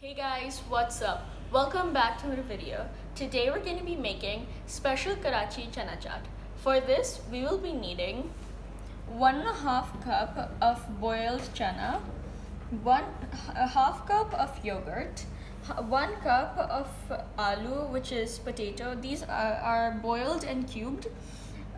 Hey guys, what's up? Welcome back to another video. Today we're going to be making special Karachi Chana Chaat. For this, we will be needing 1.5 cup of boiled chana, a half cup of yogurt, 1 cup of aloo, which is potato. These are boiled and cubed.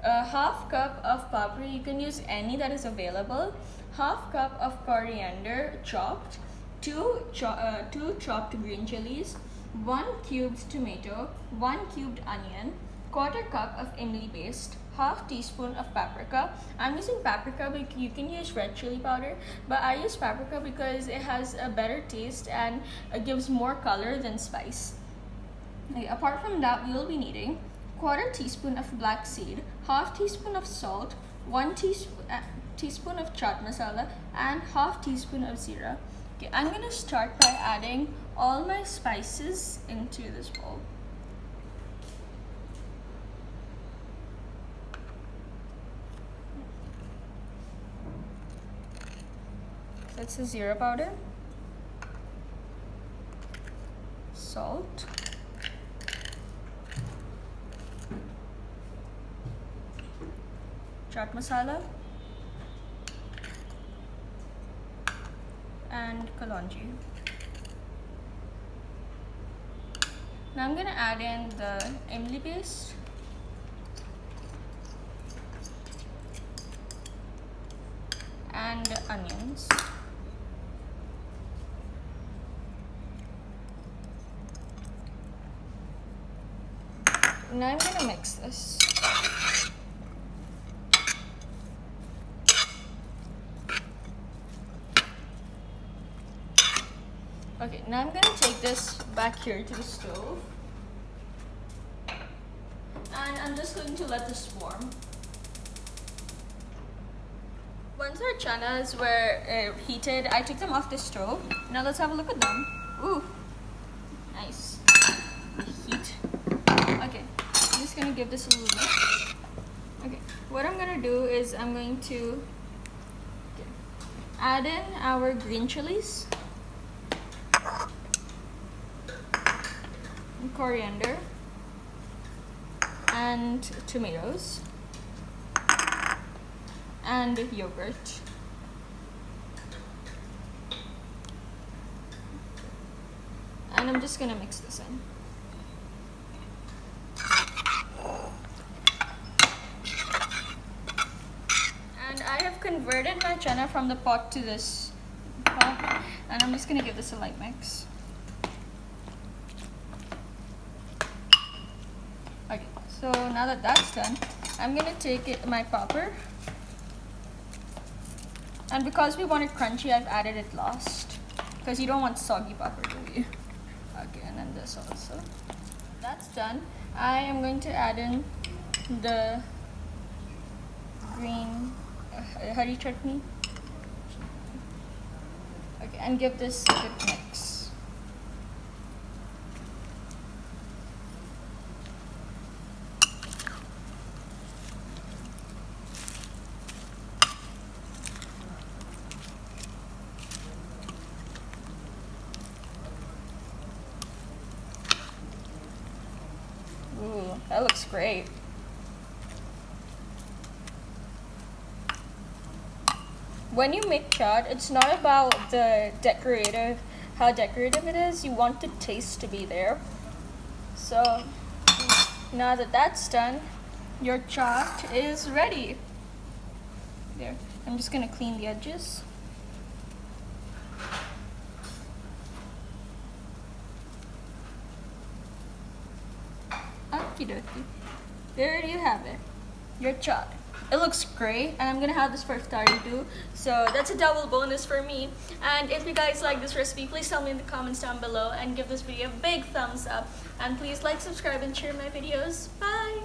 A half cup of papri, you can use any that is available. Half cup of coriander chopped. Two chopped green chilies, 1 cubed tomato, 1 cubed onion, quarter cup of imli paste, half teaspoon of paprika. I'm using paprika, but you can use red chili powder, but I use paprika because it has a better taste and it gives more color than spice. Okay, apart from that, we will be needing quarter teaspoon of black seed, half teaspoon of salt, 1 teaspoon of chaat masala, and half teaspoon of zira. Okay, I'm gonna start by adding all my spices into this bowl. That's the zira powder, salt, chaat masala, and kalonji. Now I'm gonna add in the imli paste, and onions. Now I'm gonna mix this. Okay, now I'm gonna take this back here to the stove, and I'm just going to let this warm. Once our chanas were heated, I took them off the stove. Now let's have a look at them. Ooh, nice heat. Okay, I'm just gonna give this a little bit. Okay, what I'm gonna do is I'm going to add in our green chilies, coriander, and tomatoes, and yogurt. And I'm just gonna mix this in. And I have converted my chana from the pot to this pot, and I'm just gonna give this a light mix. Okay, so now that that's done, I'm gonna take my popper, and because we want it crunchy, I've added it last, because you don't want soggy popper, do you? Okay, and then this also. That's done. I am going to add in the green hari chutney. Okay, and give this a good mix. Ooh, that looks great. When you make chaat, it's not about how decorative it is. You want the taste to be there. So now that that's done, your chaat is ready. There, I'm just gonna clean the edges. Okie dokie. There you have it, your chaat. It looks great, and I'm gonna have this for iftari too, so that's a double bonus for me. And if you guys like this recipe, please tell me in the comments down below and give this video a big thumbs up, and please like, subscribe, and share my videos. Bye.